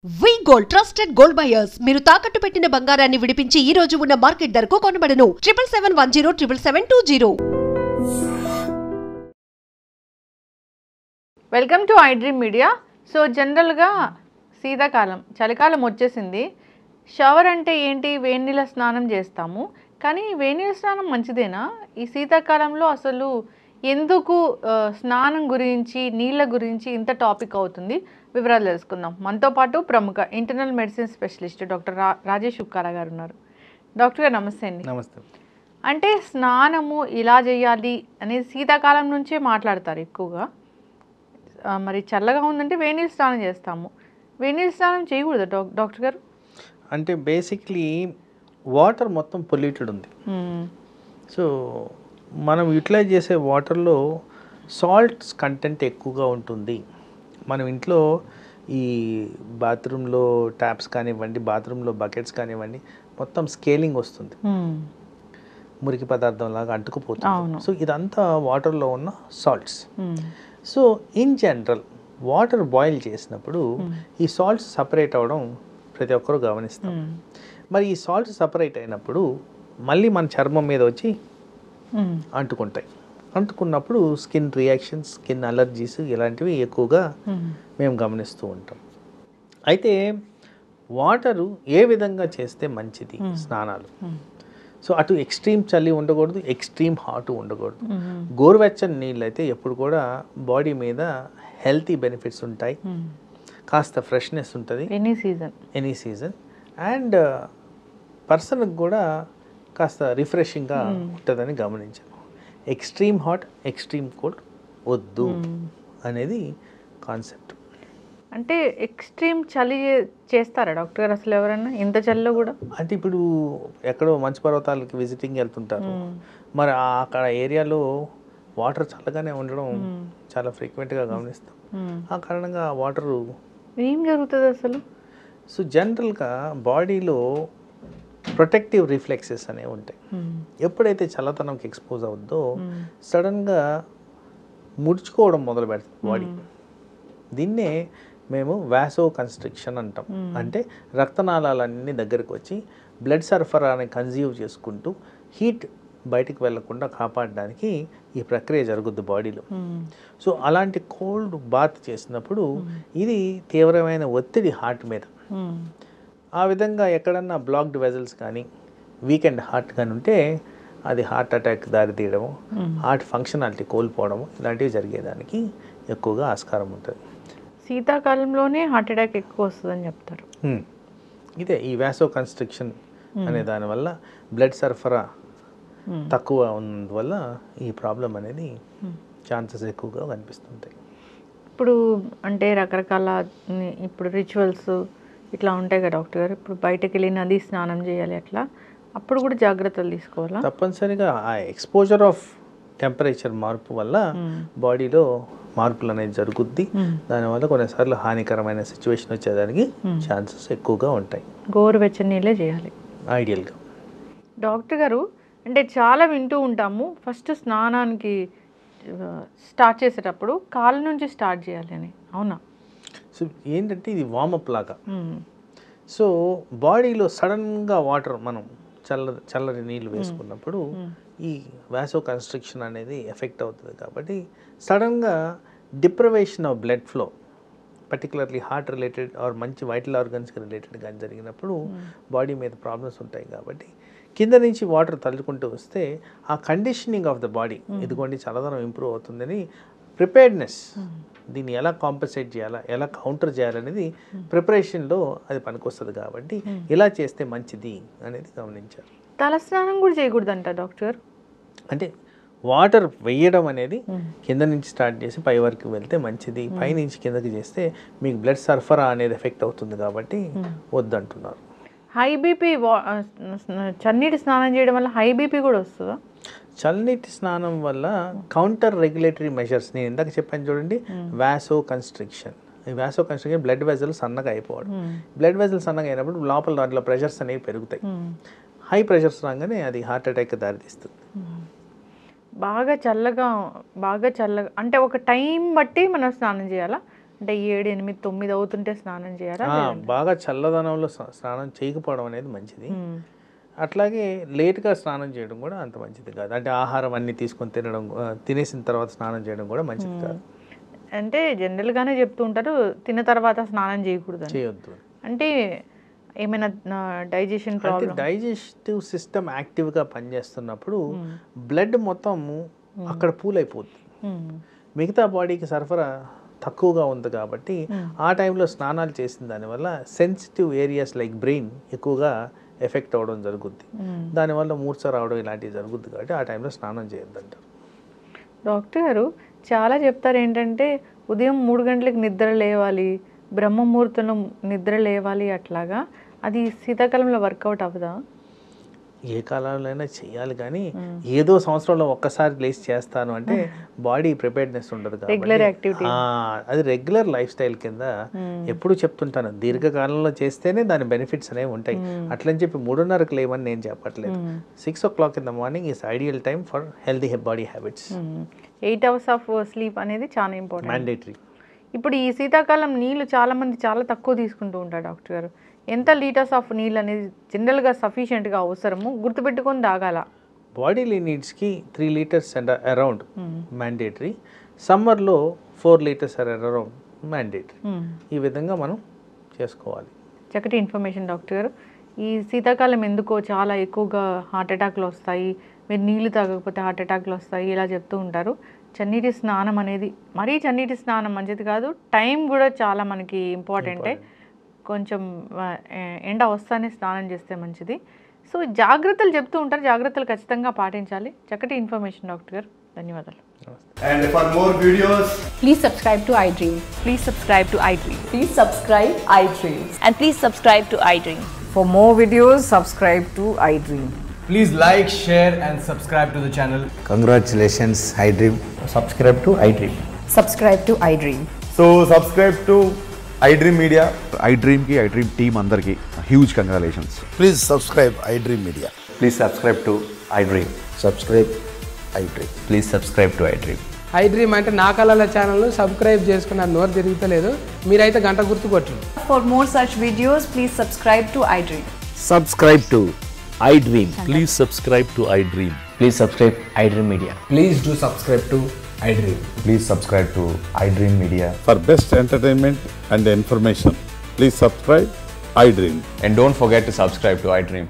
వి gold trusted gold buyers మీరు తాకట్టు పెట్టిన బంగారాన్ని విడిపించి ఈ రోజు ఉన్న మార్కెట్ ధరకు కొనబడను 7771077720. Welcome to I dream media. So జనరల్గా శీతాకాలం చలికాలం వచ్చేసింది. షవర్ అంటే ఏంటి, వేడి నీళ్ళ స్నానం చేస్తాము. కానీ వేడి నీళ్ళ స్నానం మంచిదేనా? ఈ శీతాకాలంలో అసలు ఎందుకు స్నానం గురించి నీళ్ళ గురించి ఇంత టాపిక్ అవుతుంది, వివరాలు తెలుసుకుందాం. మనతో పాటు ప్రముఖ internal medicine specialist doctor Rajesh Ukkara గారు ఉన్నారు. డాక్టర్ గారు నమస్తే అండి. నమస్తే. అంటే స్నానము ఇలా చేయాలి అనేది శీతాకాలం నుంచే మాట్లాడతారు ఎక్కువగా. మరి చల్లగా ఉందంటే వేడి నీళ్ళు స్నానం చేస్తాము. వేడి నీళ్ళు స్నానం చేయకూడదు డాక్టర్ గారు? అంటే బేసిక్లీ వాటర్ మొత్తం పొల్యూటెడ్ ఉంది. సో మనం యూటిలైజ్ చేసే వాటర్లో సాల్ట్స్ కంటెంట్ ఎక్కువగా ఉంటుంది. మనం ఇంట్లో ఈ బాత్రూంలో ట్యాప్స్ కానివ్వండి, బాత్రూంలో బకెట్స్ కానివ్వండి, మొత్తం స్కేలింగ్ వస్తుంది, మురికి పదార్థం లాగా అంటుకుపోతుంది. సో ఇదంతా వాటర్లో ఉన్న salts. So in general water boil చేసినప్పుడు ఈ సాల్ట్స్ సపరేట్ అవ్వడం ప్రతి ఒక్కరూ గమనిస్తాం. మరి ఈ సాల్ట్స్ సపరేట్ అయినప్పుడు మళ్ళీ మన చర్మం మీద వచ్చి అంటుకుంటాయి. అంటుకున్నప్పుడు స్కిన్ రియాక్షన్స్, స్కిన్ అలర్జీస్ ఇలాంటివి ఎక్కువగా మేము గమనిస్తూ ఉంటాం. అయితే వాటరు ఏ విధంగా చేస్తే మంచిది స్నానాలు? సో అటు ఎక్స్ట్రీమ్ చలి ఉండకూడదు, ఎక్స్ట్రీమ్ హాట్ ఉండకూడదు. గోరువెచ్చని నీళ్ళు అయితే ఎప్పుడు కూడా బాడీ మీద హెల్తీ బెనిఫిట్స్ ఉంటాయి, కాస్త ఫ్రెష్నెస్ ఉంటుంది ఎనీ సీజన్, అండ్ పర్సన్కి కూడా కాస్త రిఫ్రెషింగ్గా ఉంటుందని గమనించాను. ఎక్స్ట్రీమ్ హాట్, ఎక్స్ట్రీమ్ కోల్డ్ వద్దు అనేది కాన్సెప్ట్. అంటే ఎక్స్ట్రీమ్ చలి చేస్తారా డాక్టర్ గారు అసలు ఎవరైనా ఇంత చలిలో కూడా? అంటే ఇప్పుడు ఎక్కడో మంచు పర్వతాలకి విజిటింగ్ వెళ్తుంటారు, మరి అక్కడ ఏరియాలో వాటర్ చల్లగానే ఉండడం చాలా ఫ్రీక్వెంట్గా గమనిస్తాం. ఆ కారణంగా వాటరు ఏం జరుగుతుంది అసలు? సో జనరల్గా బాడీలో ప్రొటెక్టివ్ రిఫ్లెక్సెస్ అనేవి ఉంటాయి. ఎప్పుడైతే చల్లతనంకి ఎక్స్పోజ్ అవుద్దో సడన్గా ముడుచుకోవడం మొదలు పెడుతుంది బాడీ. దీన్నే మేము వాసో కన్స్ట్రిక్షన్ అంటాం. అంటే రక్తనాళాలన్నీ దగ్గరికి వచ్చి బ్లడ్ సరఫరాని కన్జ్యూమ్ చేసుకుంటూ హీట్ బయటికి వెళ్లకుండా కాపాడడానికి ఈ ప్రక్రియ జరుగుద్ది బాడీలో. సో అలాంటి కోల్డ్ బాత్ చేసినప్పుడు ఇది తీవ్రమైన ఒత్తిడి హార్ట్ మీద. ఆ విధంగా ఎక్కడన్నా బ్లాక్డ్ వెజల్స్ కానీ, వీకెండ్ హార్ట్ కానీ ఉంటే అది హార్ట్ అటాక్ దారితీయడము, హార్ట్ ఫంక్షనాలిటీ కోల్పోవడము ఇలాంటివి జరిగేదానికి ఎక్కువగా ఆస్కారం ఉంటుంది. శీతాకాలంలోనే హార్ట్ అటాక్ ఎక్కువ వస్తుందని చెప్తారు. ఇదే ఈ వాసో కన్స్ట్రిక్షన్ అనే దానివల్ల బ్లడ్ సరఫరా తక్కువ ఉన్నందువల్ల ఈ ప్రాబ్లం అనేది ఛాన్సెస్ ఎక్కువగా కనిపిస్తుంటాయి. ఇప్పుడు అంటే రకరకాల ఇప్పుడు రిచువల్స్ ఇట్లా ఉంటాయి కదా డాక్టర్ గారు. ఇప్పుడు బయటకు వెళ్ళి నది స్నానం చేయాలి, అట్లా అప్పుడు కూడా జాగ్రత్తలు తీసుకోవాలా? తప్పనిసరిగా ఆ ఎక్స్పోజర్ ఆఫ్ టెంపరేచర్ మార్పు వల్ల బాడీలో మార్పులు అనేది జరుగుద్ది. దానివల్ల కొన్నిసార్లు హానికరమైన సిచ్యువేషన్ వచ్చేదానికి ఛాన్సెస్ ఎక్కువగా ఉంటాయి. గోరువెచ్చని నీళ్ళే చేయాలి ఐడియల్గా. డాక్టర్ గారు, అంటే చాలా వింటూ ఉంటాము, ఫస్ట్ స్నానానికి స్టార్ట్ చేసేటప్పుడు కాళ్ళ నుంచి స్టార్ట్ చేయాలి అని, అవునా? సో ఏంటంటే ఇది వార్మప్ లాగా. సో బాడీలో సడన్గా వాటర్ మనం చల్లటి నీళ్ళు వేసుకున్నప్పుడు ఈ వాసో కన్స్ట్రిక్షన్ అనేది ఎఫెక్ట్ అవుతుంది. కాబట్టి సడన్గా deprivation of blood flow, particularly heart related are మంచి వైటల్ ఆర్గన్స్కి రిలేటెడ్ కానీ జరిగినప్పుడు బాడీ మీద ప్రాబ్లమ్స్ ఉంటాయి. కాబట్టి కింద నుంచి వాటర్ తల్లుకుంటూ వస్తే ఆ కండిషనింగ్ ఆఫ్ ద బాడీ, ఇదిగోండి చల్లదనం ఇంప్రూవ్ అవుతుందని ప్రిపేర్డ్నెస్, దీన్ని ఎలా కాంపన్సేట్ చేయాలా, ఎలా కౌంటర్ చేయాలనేది ప్రిపరేషన్లో అది పనికొస్తుంది. కాబట్టి ఇలా చేస్తే మంచిది అనేది గమనించారు. తలస్నానం కూడా చేయకూడదంట డాక్టర్? అంటే వాటర్ వేయడం అనేది కింద నుంచి స్టార్ట్ చేసి పై వరకు వెళ్తే మంచిది. పై నుంచి కిందకి చేస్తే మీకు బ్లడ్ సరఫరా అనేది ఎఫెక్ట్ అవుతుంది కాబట్టి వద్దంటున్నారు. హై బీపీ చన్నీటి స్నానం చేయడం వల్ల హై బీపీ కూడా వస్తుందా? చల్లనీటి స్నానం వల్ల కౌంటర్ రెగ్యులేటరీ మెజర్స్, నేను ఇందాక చెప్పాను చూడండి, వాసో కన్స్ట్రిక్షన్. ఈ వాసో కన్స్ట్రిక్షన్ బ్లడ్ వెజల్ సన్నగా అయిపోవడం. బ్లడ్ వెజల్ సన్నగా అయినప్పుడు లోపల దాంట్లో ప్రెషర్స్ అనేవి పెరుగుతాయి. హై ప్రెషర్స్ రాగానే అది హార్ట్ అటాక్ దారితీస్తుంది. బాగా చల్లగా అంటే ఒక టైం బట్టి మనం స్నానం చేయాలా? అంటే 7, 8, 9 అవుతుంటే స్నానం చేయాలా? బాగా చల్లదనంలో స్నానం చేయకపోవడం అనేది మంచిది. అట్లాగే లేట్గా స్నానం చేయడం కూడా అంత మంచిది కాదు. అంటే ఆహారం అన్ని తీసుకొని తినేసిన తర్వాత స్నానం చేయడం కూడా మంచిది కాదు. అంటే జనరల్గానే చెప్తూ ఉంటారు తిన్న తర్వాత స్నానం చేయకూడదు, చేయొద్దు. అంటే ఏమైనా డైజెషన్ ప్రాబ్లం? డైజెస్టివ్ సిస్టమ్ యాక్టివ్గా పనిచేస్తున్నప్పుడు బ్లడ్ మొత్తం అక్కడ పూల్ అయిపోద్ది. మిగతా బాడీకి సరఫరా తక్కువగా ఉంది కాబట్టి ఆ టైంలో స్నానాలు చేసిన దానివల్ల సెన్సిటివ్ ఏరియాస్ లైక్ బ్రెయిన్ ఎక్కువగా ఎఫెక్ట్ అవ్వడం జరుగుద్ది. దానివల్ల మూర్ఛ రావడం ఇలాంటివి జరుగుద్ది కాబట్టి ఆ టైంలో స్నానం చేయొద్దంటారు. డాక్టర్ గారు చాలా చెప్తారు ఏంటంటే ఉదయం 3 గంటలకు నిద్ర లేవాలి, బ్రహ్మ ముహూర్తంలో నిద్ర లేవాలి, అట్లాగా అది శీతాకాలంలో వర్కౌట్ అవ్వదా? ఏ కాలంలో అయినా చేయాలి, కానీ ఏదో సంవత్సరంలో ఒక్కసారి లేచి చేస్తాను అంటే బాడీ ప్రిపేర్డ్నెస్ ఉండదు కాబట్టి అది రెగ్యులర్ లైఫ్ స్టైల్ కింద ఎప్పుడు చెప్తుంటాను. దీర్ఘకాలంలో చేస్తేనే దాని బెనిఫిట్స్ అనేవి ఉంటాయి. అట్లని చెప్పి 3:30కి లేవని నేను చెప్పట్లేదు. 6 o'clock in the morning is ideal time for healthy body habits. 8 hours of sleep అనేది చాలా ఇంపార్టెంట్, మ్యాండేటరీ. ఇప్పుడు ఈ శీతాకాలం నీళ్ళు చాలామంది చాలా తక్కువ తీసుకుంటూ ఉంటారు. డాక్టర్ గారు ఎంత లీటర్స్ ఆఫ్ నీళ్ళు అనేది జనరల్గా సఫిషియెంట్గా అవసరము గుర్తుపెట్టుకొని తాగాల? బాడీలీ నీడ్స్కి 3 liters అండ్ అరౌండ్ మ్యాండేటరీ. సమ్మర్లో 4 liters అరౌండ్ మ్యాండేటరీ. ఈ విధంగా మనం చేసుకోవాలి. చక్కటి ఇన్ఫర్మేషన్ డాక్టర్ గారు. ఈ శీతాకాలం ఎందుకో చాలా ఎక్కువగా హార్ట్ అటాక్లు వస్తాయి, మీరు నీళ్లు తాగకపోతే హార్ట్ అటాక్లు వస్తాయి, ఇలా చెప్తూ ఉంటారు. చన్నీటి స్నానం అనేది, మరీ చన్నీటి స్నానం మంచిది కాదు, టైం కూడా చాలా మనకి ఇంపార్టెంటే. కొంచెం ఎండ వస్తానే స్నానం చేస్తే మంచిది. సో జాగ్రత్తలు చెప్తూ ఉంటారు, జాగ్రత్తలు ఖచ్చితంగా పాటించాలి. చక్కటి ఇన్ఫర్మేషన్ డాక్టర్ గారు, ధన్యవాదాలు. And for more videos, please subscribe to iDream. Please subscribe to iDream. Please subscribe iDream. And please subscribe to iDream. For more videos, subscribe to iDream. please like, share and subscribe to the channel. Congratulations, iDream. Subscribe to iDream. Subscribe to iDream. So subscribe to iDream Media. iDream ki iDream team andarki huge congratulations. Please subscribe iDream Media. Please subscribe to iDream. Subscribe iDream. Please subscribe to iDream. iDream అంటే నా కళల channel subscribe చేసుకున్నారు, నోరు తిరుగుతలేదు, మీరైతే గంట గుర్తు కొట్టండి. For more such videos, please subscribe to iDream. Subscribe to iDream. Please subscribe to iDream. Please subscribe iDream Media. Please do subscribe to iDream. Please subscribe to iDream Media. For best entertainment and information, please subscribe iDream. And don't forget to subscribe to iDream.